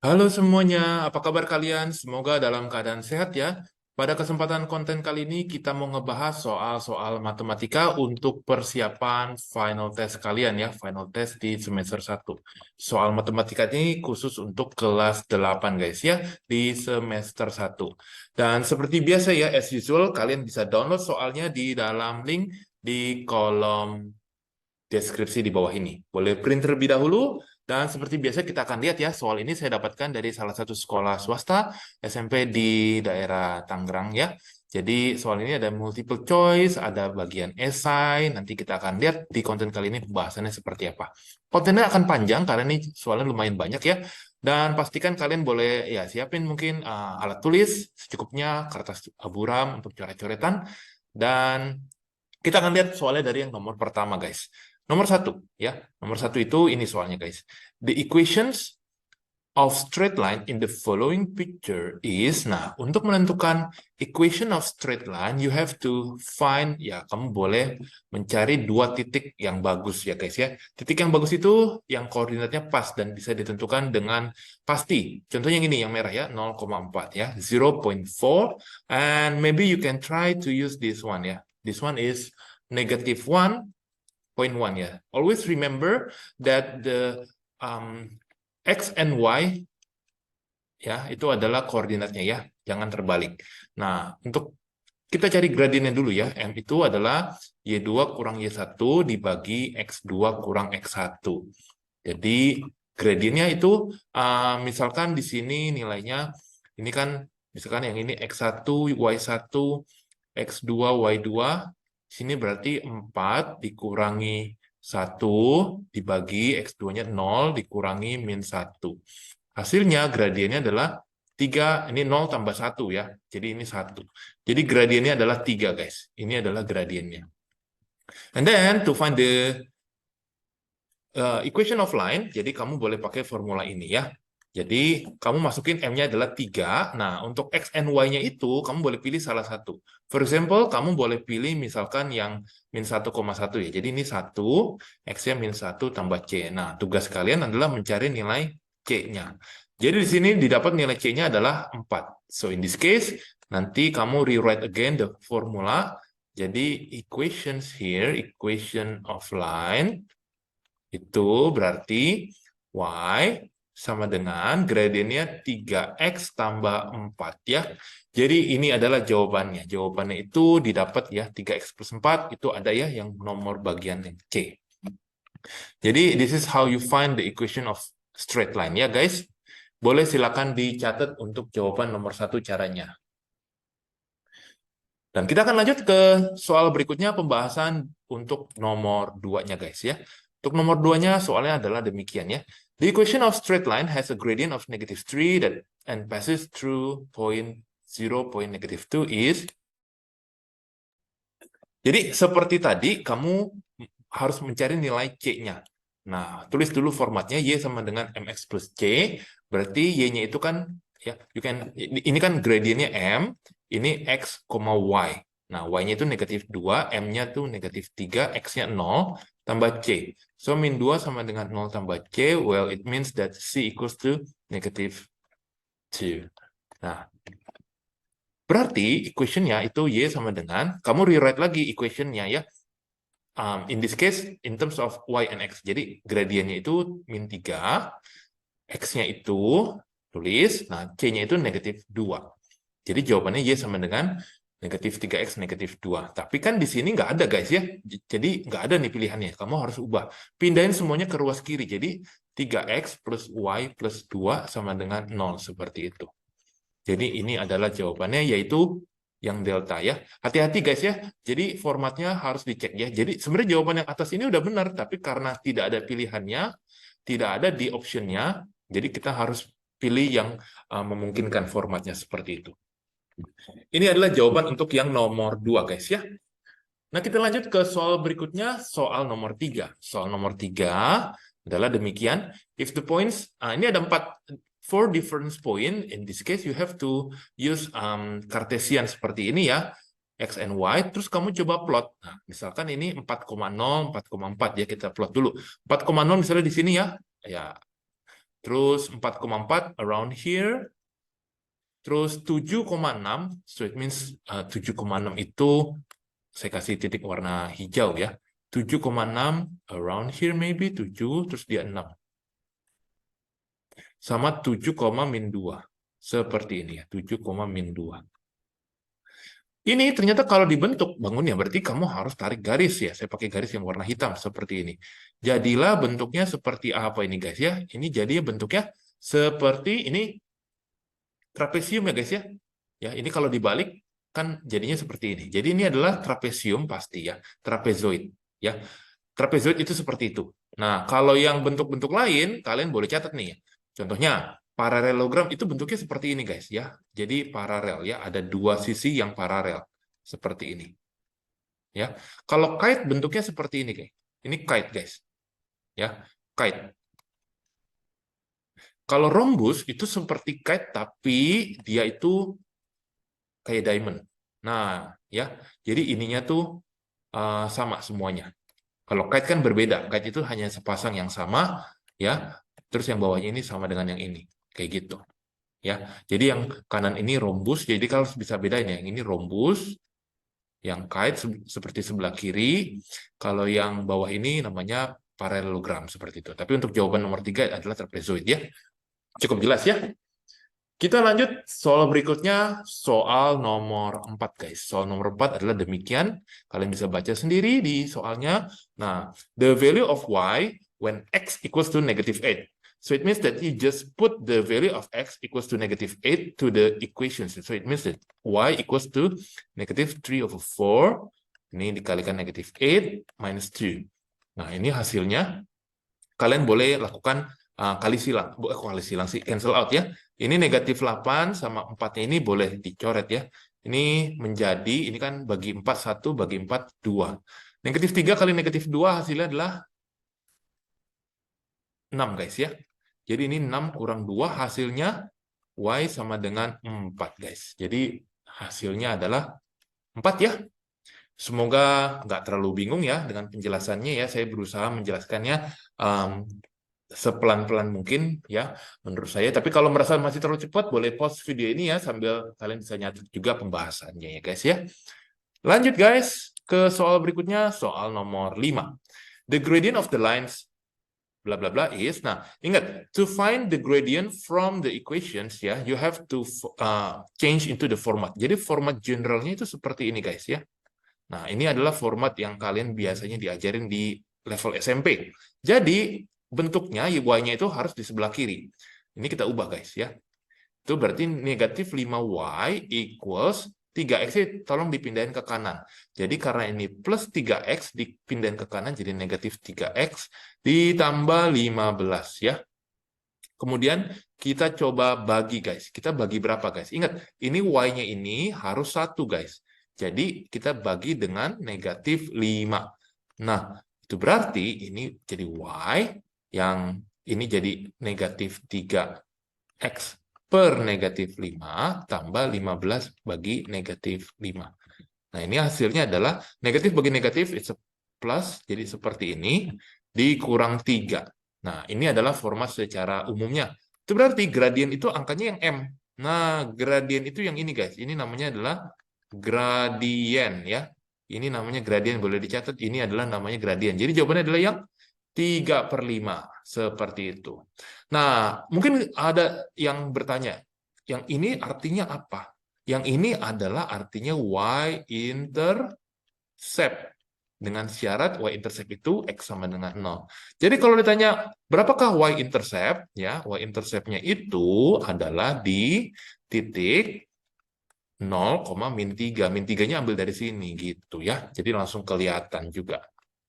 Halo semuanya, apa kabar kalian? Semoga dalam keadaan sehat ya. Pada kesempatan konten kali ini kita mau ngebahas soal-soal matematika untuk persiapan final test kalian ya, final test di semester 1. Soal matematika ini khusus untuk kelas 8 guys ya, di semester 1. Dan seperti biasa ya, as usual, kalian bisa download soalnya di dalam link di kolom deskripsi di bawah ini. Boleh print terlebih dahulu, dan seperti biasa kita akan lihat ya, soal ini saya dapatkan dari salah satu sekolah swasta SMP di daerah Tangerang ya. Jadi soal ini ada multiple choice, ada bagian esai, nanti kita akan lihat di konten kali ini pembahasannya seperti apa. Kontennya akan panjang karena ini soalnya lumayan banyak ya. Dan pastikan kalian boleh ya siapin mungkin alat tulis secukupnya, kertas buram untuk coret-coretan, dan kita akan lihat soalnya dari yang nomor pertama, guys. Nomor satu, ya. Nomor satu itu ini soalnya, guys. The equations of straight line in the following picture is, nah, untuk menentukan equation of straight line, you have to find, ya, kamu boleh mencari dua titik yang bagus, ya, guys, ya. Titik yang bagus itu yang koordinatnya pas dan bisa ditentukan dengan pasti. Contohnya yang ini, yang merah, ya, 0,4, ya, 0.4, and maybe you can try to use this one, ya. This one is negative 1.1, ya. Always remember that the X and Y ya itu adalah koordinatnya ya, jangan terbalik. Nah, untuk kita cari gradiennya dulu ya. M itu adalah Y2 kurang Y1 dibagi X2 kurang X1. Jadi gradiennya itu misalkan di sini nilainya ini kan misalkan yang ini X1 Y1 X2 Y2, sini berarti 4 dikurangi 1 dibagi X2-nya 0 dikurangi min 1. Hasilnya gradiennya adalah 3, ini 0 tambah 1 ya. Jadi ini 1. Jadi gradiennya adalah 3 guys. Ini adalah gradiennya. And then to find the equation of line, jadi kamu boleh pakai formula ini ya. Jadi kamu masukin M-nya adalah 3. Nah, untuk X and Y-nya itu kamu boleh pilih salah satu. For example, kamu boleh pilih misalkan yang min 1,1 ya. Jadi ini 1, X-nya min 1 tambah C. Nah, tugas kalian adalah mencari nilai C-nya. Jadi di sini didapat nilai C-nya adalah 4. So in this case, nanti kamu rewrite again the formula. Jadi equations here, equation of line, itu berarti Y sama dengan gradiennya 3X tambah 4 ya. Jadi ini adalah jawabannya. Jawabannya itu didapat ya 3X plus 4 itu ada ya yang nomor bagian yang C. Jadi this is how you find the equation of straight line ya guys. Boleh silakan dicatat untuk jawaban nomor 1 caranya. Dan kita akan lanjut ke soal berikutnya, pembahasan untuk nomor 2-nya guys ya. Untuk nomor 2-nya soalnya adalah demikian ya. The equation of straight line has a gradient of -3 that and passes through point 0, point -2 is. Jadi seperti tadi kamu harus mencari nilai C-nya. Nah, tulis dulu formatnya Y sama dengan MX plus C, berarti Y-nya itu kan ya, ini kan gradiennya M, ini X, Y. Nah, Y-nya itu -2, M-nya tuh -3, X-nya 0, tambah C. So, min 2 sama dengan 0 tambah C, well, it means that C equals to -2. Nah, berarti equation-nya itu Y sama dengan, kamu rewrite lagi equation-nya ya. In this case, in terms of Y and X. Jadi, gradiennya itu min 3, X-nya itu tulis, nah C-nya itu -2. Jadi jawabannya Y sama dengan -3X -2. Tapi kan di sini nggak ada guys ya. Jadi nggak ada nih pilihannya. Kamu harus ubah. Pindahin semuanya ke ruas kiri. Jadi 3X plus Y plus 2 sama dengan 0. Seperti itu. Jadi ini adalah jawabannya yaitu yang delta ya. Hati-hati guys ya. Jadi formatnya harus dicek ya. Jadi sebenarnya jawaban yang atas ini udah benar. Tapi karena tidak ada pilihannya, tidak ada di optionnya, jadi kita harus pilih yang memungkinkan formatnya seperti itu. Ini adalah jawaban untuk yang nomor 2 guys ya. Nah kita lanjut ke soal berikutnya, soal nomor 3. Soal nomor 3 adalah demikian. If the points, ini ada 4 different point, in this case you have to use Cartesian seperti ini ya, X and Y, terus kamu coba plot. Nah, misalkan ini 4,0, 4,4 ya, kita plot dulu. 4,0 misalnya di sini ya, Terus 4,4 around here. Terus 7,6, so it means 7,6 itu saya kasih titik warna hijau ya. 7,6 around here maybe 7 terus dia 6. Sama 7, min 2. Seperti ini ya, 7, min 2. Ini ternyata kalau dibentuk bangunnya berarti kamu harus tarik garis ya. Saya pakai garis yang warna hitam seperti ini. Jadilah bentuknya seperti apa ini guys ya. Ini jadinya bentuknya seperti ini trapesium ya guys ya. Ya, ini kalau dibalik kan jadinya seperti ini. Jadi ini adalah trapesium pasti ya, trapezoid ya. Trapezoid itu seperti itu. Nah, kalau yang bentuk-bentuk lain kalian boleh catat nih. Contohnya paralelogram itu bentuknya seperti ini guys ya. Jadi paralel ya, ada dua sisi yang paralel seperti ini. Ya. Kalau kite bentuknya seperti ini guys. Ini kite guys. Ya, kite. Kalau rhombus itu seperti kite tapi dia itu kayak diamond. Nah, ya. Jadi ininya tuh sama semuanya. Kalau kite kan berbeda. Kite itu hanya sepasang yang sama, ya. Terus yang bawahnya ini sama dengan yang ini, kayak gitu. Ya. Jadi yang kanan ini rhombus. Jadi kalau bisa bedain ya, yang ini rhombus, yang kite seperti sebelah kiri. Kalau yang bawah ini namanya parallelogram seperti itu. Tapi untuk jawaban nomor 3 adalah trapezoid ya. Cukup jelas ya. Kita lanjut soal berikutnya, soal nomor 4 guys. Soal nomor 4 adalah demikian. Kalian bisa baca sendiri di soalnya. Nah, the value of y when x equals to -8. So it means that you just put the value of x equals to -8 to the equations. So it means that y equals to -3/4. Ini dikalikan -8 minus 2. Nah, ini hasilnya. Kalian boleh lakukan kali silang. Kali silang sih, cancel out ya. Ini -8 sama 4-nya ini boleh dicoret ya. Ini menjadi, ini kan bagi 4, 1, bagi 4, 2. -3 kali -2 hasilnya adalah 6 guys ya. Jadi ini 6 kurang 2 hasilnya y sama dengan 4 guys. Jadi hasilnya adalah 4 ya. Semoga nggak terlalu bingung ya dengan penjelasannya ya. Saya berusaha menjelaskannya sepelan-pelan mungkin ya menurut saya. Tapi kalau merasa masih terlalu cepat, boleh pause video ini ya sambil kalian bisa nyatet juga pembahasannya ya guys ya. Lanjut guys ke soal berikutnya, soal nomor 5. The gradient of the lines bla bla bla is, nah ingat, to find the gradient from the equations ya, you have to change into the format. Jadi format generalnya itu seperti ini guys ya. Nah ini adalah format yang kalian biasanya diajarin di level SMP. Jadi bentuknya y-nya itu harus di sebelah kiri. Ini kita ubah guys ya. Itu berarti negatif 5y equals 3x tolong dipindahin ke kanan. Jadi karena ini plus 3x dipindahin ke kanan jadi negatif 3x ditambah 15 ya. Kemudian kita coba bagi guys. Kita bagi berapa guys? Ingat, ini y-nya ini harus 1 guys. Jadi kita bagi dengan negatif 5. Nah, itu berarti ini jadi y yang ini jadi negatif 3x per negatif 5 tambah 15 bagi negatif 5. Nah, ini hasilnya adalah negatif bagi negatif, it's a plus, jadi seperti ini, dikurang 3. Nah, ini adalah format secara umumnya. Itu berarti gradien itu angkanya yang M. Nah, gradien itu yang ini guys. Ini namanya adalah gradien ya. Ini namanya gradien, boleh dicatat. Ini adalah namanya gradien. Jadi jawabannya adalah yang 3/5. Seperti itu. Nah, mungkin ada yang bertanya, yang ini artinya apa? Yang ini adalah artinya y-intercept. Dengan syarat y-intercept itu x sama dengan 0. Jadi kalau ditanya, berapakah y-intercept? Ya, y-interceptnya itu adalah di titik 0, min 3. Min 3-nya ambil dari sini gitu ya. Jadi langsung kelihatan juga.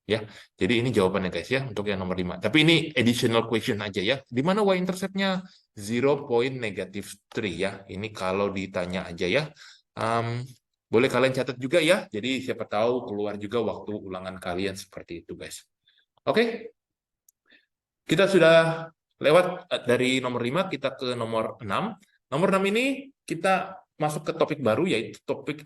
Ya, jadi ini jawabannya guys ya untuk yang nomor 5. Tapi ini additional question aja ya. Di mana y-interceptnya 0.3 ya. Ini kalau ditanya aja ya. Boleh kalian catat juga ya. Jadi siapa tahu keluar juga waktu ulangan kalian seperti itu guys. Oke. Kita sudah lewat dari nomor 5 kita ke nomor 6. Nomor 6 ini kita masuk ke topik baru yaitu topik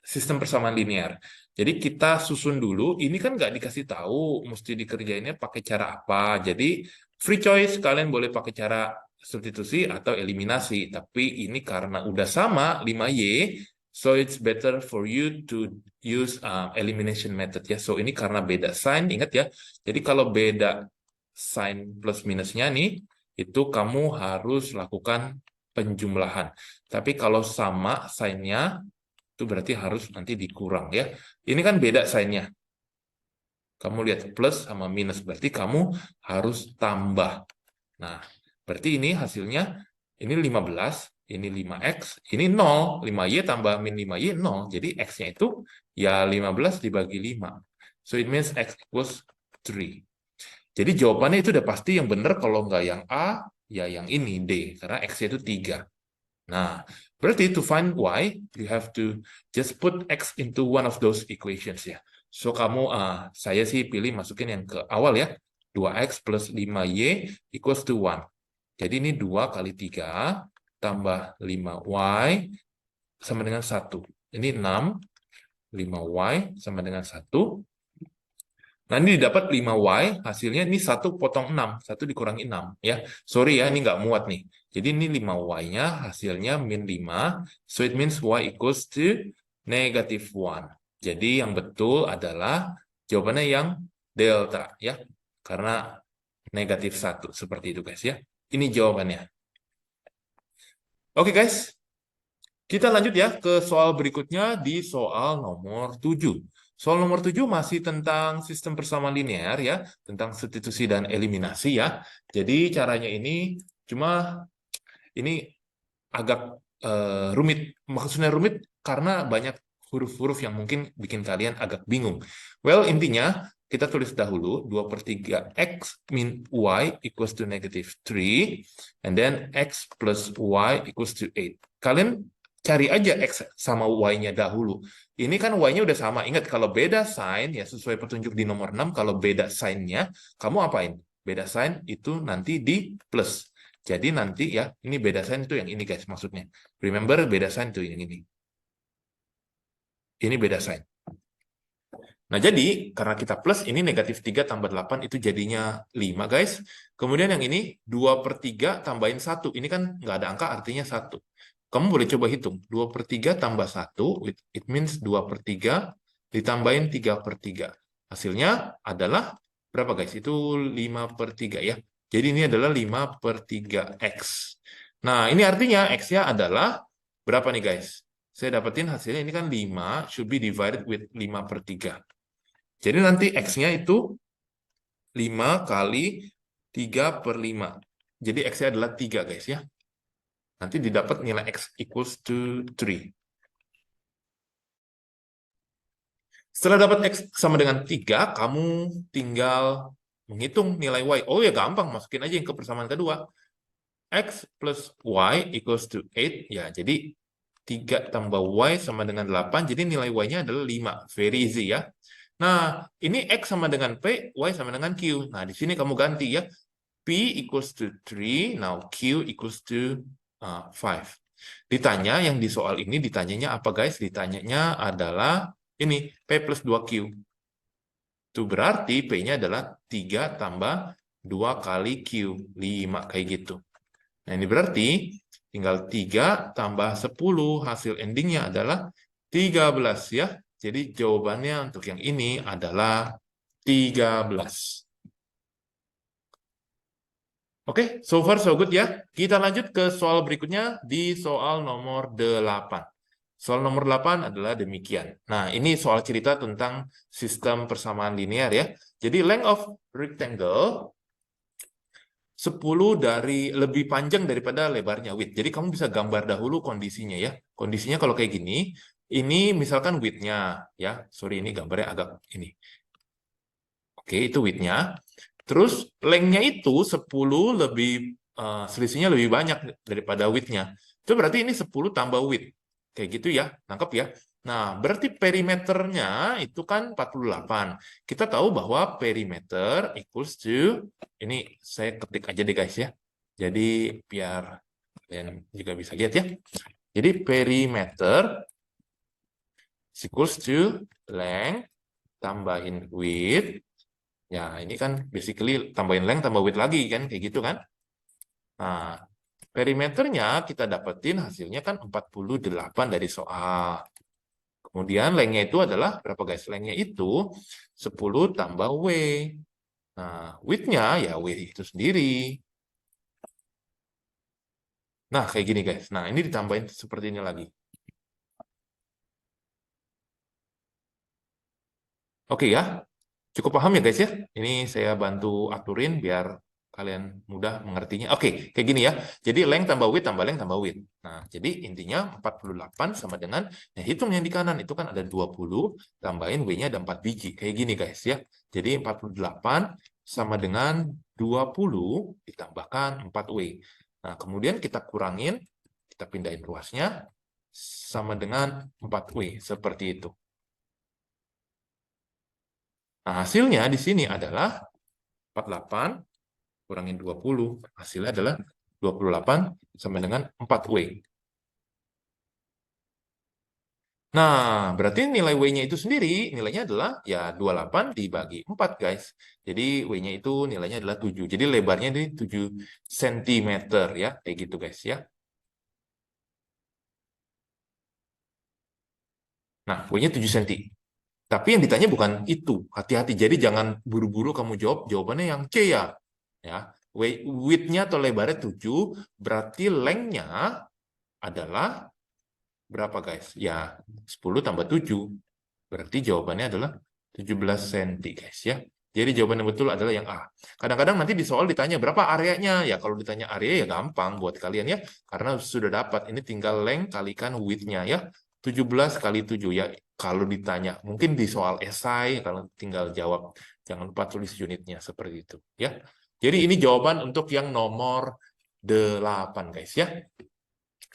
sistem persamaan linear. Jadi kita susun dulu, ini kan nggak dikasih tahu, mesti dikerjainnya pakai cara apa. Jadi Free choice, kalian boleh pakai cara substitusi atau eliminasi. Tapi ini karena udah sama 5Y, so it's better for you to use elimination method ya. So ini karena beda sign, ingat ya. Jadi kalau beda sign plus minusnya nih, itu kamu harus lakukan penjumlahan. Tapi kalau sama sign-nya, itu berarti harus nanti dikurang ya. Ini kan beda sign-nya. Kamu lihat plus sama minus, berarti kamu harus tambah. Nah, berarti ini hasilnya, ini 15, ini 5X, ini 0. 5Y tambah min 5Y, 0. Jadi X-nya itu ya 15 dibagi 5. So it means X equals 3. Jadi jawabannya itu udah pasti yang benar, kalau nggak yang A, ya yang ini, D. Karena X-nya itu 3. Nah, berarti to find Y, you have to just put X into one of those equations ya. So kamu, saya sih pilih masukin yang ke awal ya. 2X plus 5Y equals to 1. Jadi ini 2 kali 3 tambah 5Y sama dengan 1. Ini 6. 5Y sama dengan 1. Nah, ini didapat 5Y, hasilnya ini 1 potong 6. 1 dikurangi 6. Ya. Sorry ya, ini nggak muat nih. Jadi ini 5Y-nya hasilnya min 5. So it means Y equals to negative 1. Jadi yang betul adalah jawabannya yang delta. Ya. Karena negatif 1. Seperti itu guys ya. Ini jawabannya. Oke guys, kita lanjut ya ke soal berikutnya di soal nomor 7. Soal nomor 7 masih tentang sistem persamaan linear ya, tentang substitusi dan eliminasi ya. Jadi caranya ini cuma ini agak rumit. Maksudnya rumit karena banyak huruf-huruf yang mungkin bikin kalian agak bingung. Well, intinya kita tulis dahulu 2/3 X min Y equals to negative 3, and then X plus Y equals to 8. Kalian cari aja X sama Y-nya dahulu. Ini kan Y-nya udah sama. Ingat, kalau beda sign, ya sesuai petunjuk di nomor 6, kalau beda sign-nya, kamu apain? Beda sign itu nanti di plus. Jadi nanti ya, ini beda sign itu yang ini guys maksudnya. Remember, beda sign itu yang ini. Ini beda sign. Nah, jadi karena kita plus, ini negatif 3 tambah 8 itu jadinya 5 guys. Kemudian yang ini 2/3 tambahin 1. Ini kan nggak ada angka, artinya 1. Kamu boleh coba hitung. 2/3 tambah 1, it means 2/3 ditambahin 3/3. Hasilnya adalah berapa guys? Itu 5/3 ya. Jadi ini adalah 5/3X. Nah, ini artinya X-nya adalah berapa nih guys? Saya dapetin hasilnya ini kan 5, should be divided with 5/3. Jadi nanti X-nya itu 5 kali 3/5. Jadi X-nya adalah 3 guys ya. Nanti didapat nilai X equals to 3. Setelah dapat X sama dengan 3, kamu tinggal menghitung nilai Y. Oh ya gampang, masukin aja yang ke persamaan kedua. X plus Y equals to 8. Ya, jadi 3 tambah Y sama dengan 8. Jadi nilai Y-nya adalah 5. Very easy ya. Nah, ini X sama dengan P, Y sama dengan Q. Nah, di sini kamu ganti ya. P equals to 3, now Q equals to 5. Ditanya, yang di soal ini ditanyanya apa guys? Ditanyanya adalah ini, P plus 2Q. Itu berarti P-nya adalah 3 tambah 2 kali Q. 5, kayak gitu. Nah, ini berarti tinggal 3 tambah 10, hasil endingnya adalah 13 ya. Jadi jawabannya untuk yang ini adalah 13. Oke, so far so good ya. Kita lanjut ke soal berikutnya di soal nomor 8. Soal nomor 8 adalah demikian. Nah, ini soal cerita tentang sistem persamaan linear ya. Jadi length of rectangle 10 dari lebih panjang daripada lebarnya width. Jadi kamu bisa gambar dahulu kondisinya ya. Kondisinya kalau kayak gini, ini misalkan width-nya ya. Sorry, ini gambarnya agak ini. Oke, itu width-nya. Terus length-nya itu 10 lebih selisihnya lebih banyak daripada width-nya. Itu berarti ini 10 tambah width. Kayak gitu ya, nangkep ya. Nah, berarti perimeternya itu kan 48. Kita tahu bahwa perimeter equals to, ini saya ketik aja deh guys ya. Jadi biar kalian juga bisa lihat ya. Jadi perimeter equals to length tambahin width Ya, ini kan basically tambahin length tambah width lagi kan, kayak gitu kan. Nah, perimeternya kita dapetin hasilnya kan 48 dari soal. Kemudian lengthnya itu adalah berapa guys? Lengthnya itu 10 tambah W. Nah, width-nya ya W itu sendiri. Nah, kayak gini guys. Nah, ini ditambahin seperti ini lagi. Oke ya, cukup paham ya guys ya? Ini saya bantu aturin biar kalian mudah mengertinya. Oke, kayak gini ya. Jadi length tambah length tambah width. Nah, jadi intinya 48 sama dengan, nah hitung yang di kanan itu kan ada 20, tambahin W-nya ada 4 biji. Kayak gini guys ya. Jadi 48 sama dengan 20 ditambahkan 4W. Nah, kemudian kita kurangin, kita pindahin ruasnya sama dengan 4W. Seperti itu. Nah, hasilnya di sini adalah 48 kurangin 20. Hasilnya adalah 28 sama dengan 4W. Nah, berarti nilai W-nya itu sendiri, nilainya adalah ya 28 dibagi 4, guys. Jadi W-nya itu nilainya adalah 7. Jadi lebarnya ini 7 cm ya, kayak gitu guys ya. Nah, W-nya 7 cm. Tapi yang ditanya bukan itu. Hati-hati. Jadi jangan buru-buru kamu jawab jawabannya yang C ya. Ya. Width-nya atau lebarnya 7, berarti length-nya adalah berapa guys? Ya, 10 tambah 7. Berarti jawabannya adalah 17 cm guys ya. Jadi jawaban yang betul adalah yang A. Kadang-kadang nanti di soal ditanya berapa areanya. Ya kalau ditanya area ya gampang buat kalian ya. Karena sudah dapat. Ini tinggal length kalikan width-nya ya. 17 kali 7 ya. Kalau ditanya. Mungkin di soal esai. Kalau tinggal jawab. Jangan lupa tulis unitnya seperti itu ya. Jadi ini jawaban untuk yang nomor 8 guys ya.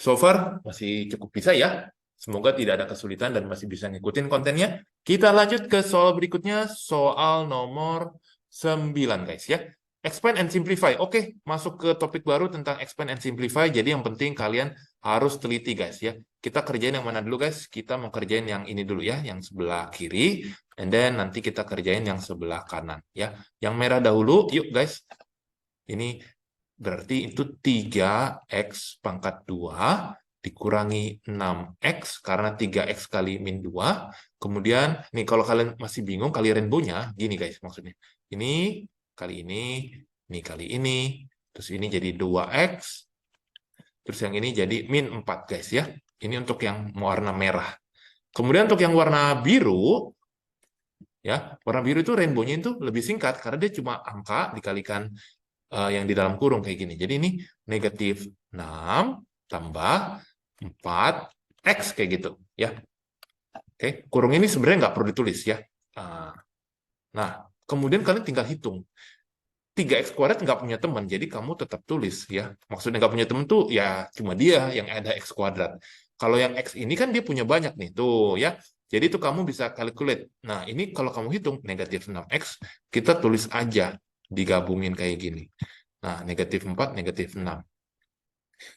So far masih cukup bisa ya. Semoga tidak ada kesulitan dan masih bisa ngikutin kontennya. Kita lanjut ke soal berikutnya, soal nomor 9 guys ya. Expand and simplify. Oke, masuk ke topik baru tentang expand and simplify. Jadi yang penting kalian harus teliti guys ya. Kita kerjain yang mana dulu guys? Kita mau kerjain yang ini dulu ya, yang sebelah kiri. And then nanti kita kerjain yang sebelah kanan ya. Yang merah dahulu, yuk guys. Ini berarti itu 3x pangkat 2 dikurangi 6x karena 3x kali min 2. Kemudian, nih kalau kalian masih bingung kali rainbow-nya, gini guys maksudnya. Ini kali ini kali ini, terus ini jadi 2x, terus yang ini jadi min 4 guys ya. Ini untuk yang warna merah. Kemudian untuk yang warna biru, ya warna biru itu rainbow-nya itu lebih singkat karena dia cuma angka dikalikan yang di dalam kurung kayak gini. Jadi ini negatif 6 tambah 4x kayak gitu ya. Oke, kurung ini sebenarnya nggak perlu ditulis ya. Nah, kemudian kalian tinggal hitung. 3x kuadrat nggak punya teman, jadi kamu tetap tulis ya. Maksudnya nggak punya teman tuh ya cuma dia yang ada x kuadrat. Kalau yang x ini kan dia punya banyak nih, tuh ya. Jadi itu kamu bisa calculate. Nah, ini kalau kamu hitung negatif 6x, kita tulis aja digabungin kayak gini. Nah, negatif 4, negatif 6.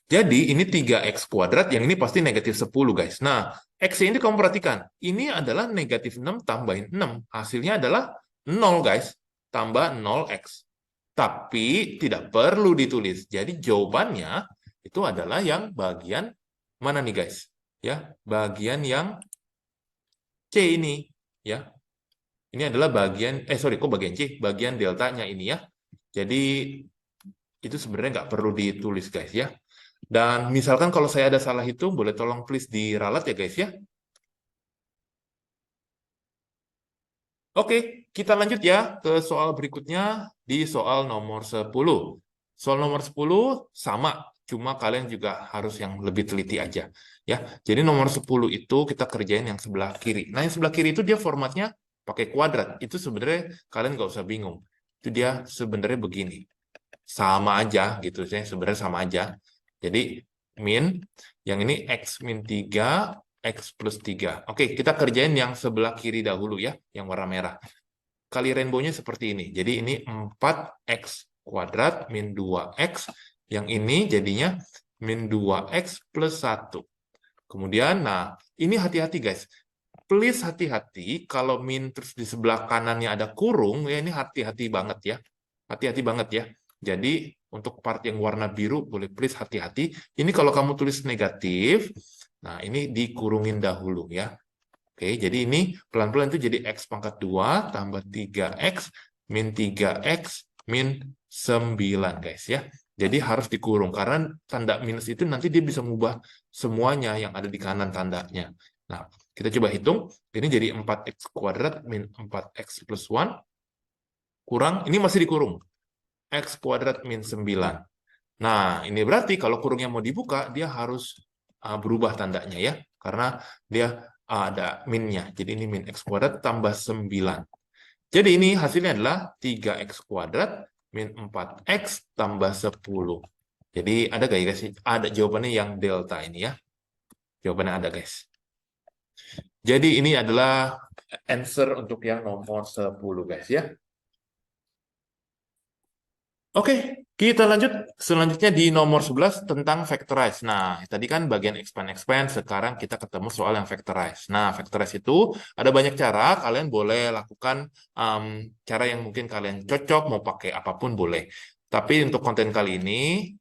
Jadi ini 3x kuadrat, yang ini pasti negatif 10 guys. Nah, x ini kamu perhatikan. Ini adalah negatif 6 tambahin 6. Hasilnya adalah 0 guys. Tambah 0x. Tapi tidak perlu ditulis. Jadi jawabannya itu adalah yang bagian mana nih guys? Ya, bagian yang C ini. Ya, ini adalah bagian, sorry, kok bagian C? Bagian deltanya ini ya. Jadi itu sebenarnya nggak perlu ditulis guys ya. Dan misalkan kalau saya ada salah hitung, boleh tolong please diralat ya guys ya. Oke, kita lanjut ya ke soal berikutnya di soal nomor 10. Soal nomor 10 sama, cuma kalian juga harus yang lebih teliti aja. Ya, jadi nomor 10 itu kita kerjain yang sebelah kiri. Nah, yang sebelah kiri itu dia formatnya pakai kuadrat. Itu sebenarnya kalian nggak usah bingung. Itu dia sebenarnya begini. Sama aja gitu, sebenarnya sama aja. Jadi min, yang ini x min 3, x plus 3. Oke, kita kerjain yang sebelah kiri dahulu ya, yang warna merah. Kali rainbow-nya seperti ini. Jadi ini 4x kuadrat min 2x. Yang ini jadinya min 2x plus 1. Kemudian, nah, ini hati-hati guys. please hati-hati kalau min terus di sebelah kanannya ada kurung, ya ini hati-hati banget ya. Hati-hati banget ya. Jadi untuk part yang warna biru boleh please hati-hati. Ini kalau kamu tulis negatif, nah ini dikurungin dahulu ya. Oke, jadi ini pelan-pelan itu jadi X pangkat 2 tambah 3X min 3X min 9 guys ya. Jadi harus dikurung karena tanda minus itu nanti dia bisa mengubah semuanya yang ada di kanan tandanya. Nah, kita coba hitung. Ini jadi 4X kuadrat min 4X plus 1 kurang, ini masih dikurung. X kuadrat min 9. Nah, ini berarti kalau kurungnya mau dibuka, dia harus berubah tandanya ya. Karena dia ada minnya. Jadi ini min X kuadrat tambah 9. Jadi ini hasilnya adalah 3X kuadrat min 4X tambah 10. Jadi ada gak ya guys? Ada jawabannya yang delta ini ya. Jawabannya ada guys. Jadi ini adalah answer untuk yang nomor 10 guys ya. Oke, kita lanjut selanjutnya di nomor 11 tentang factorize. Nah, tadi kan bagian expand, sekarang kita ketemu soal yang factorize. Nah, factorize itu ada banyak cara, kalian boleh lakukan cara yang mungkin kalian cocok, mau pakai apapun boleh. Tapi untuk konten kali ini,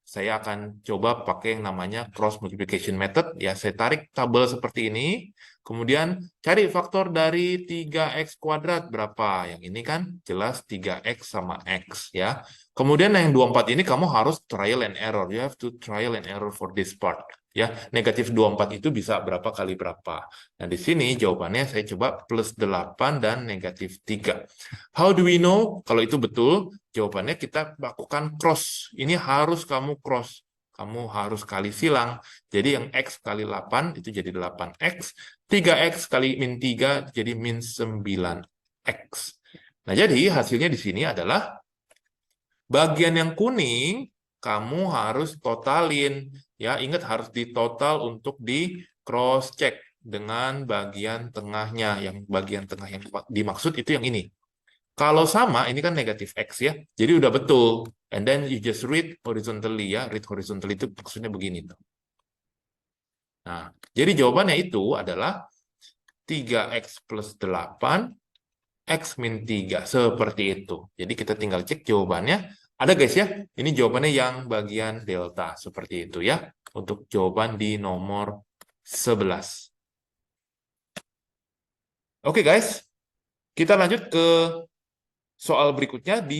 saya akan coba pakai yang namanya cross multiplication method. Ya, saya tarik tabel seperti ini, kemudian cari faktor dari 3X kuadrat berapa. Yang ini kan jelas 3X sama X ya. Kemudian yang 24 ini kamu harus trial and error. You have to trial and error for this part. Ya, negatif 24 itu bisa berapa kali berapa. Nah, di sini jawabannya saya coba plus 8 dan negatif 3. How do we know kalau itu betul? Jawabannya kita lakukan cross. Ini harus kamu cross. Kamu harus kali silang. Jadi yang X kali 8 itu jadi 8X. 3X kali min 3 jadi min 9X. Nah, jadi hasilnya di sini adalah bagian yang kuning, kamu harus totalin. Ya, ingat harus ditotal untuk di cross check dengan bagian tengahnya. Yang bagian tengah yang dimaksud itu yang ini. Kalau sama, ini kan negatif X ya. Jadi udah betul. And then you just read horizontally ya. Read horizontally itu maksudnya begini tuh. Nah, jadi jawabannya itu adalah 3X plus 8, X min 3. Seperti itu. Jadi kita tinggal cek jawabannya. Ada guys ya, ini jawabannya yang bagian delta. Seperti itu ya. Untuk jawaban di nomor 11. Oke guys, kita lanjut ke soal berikutnya di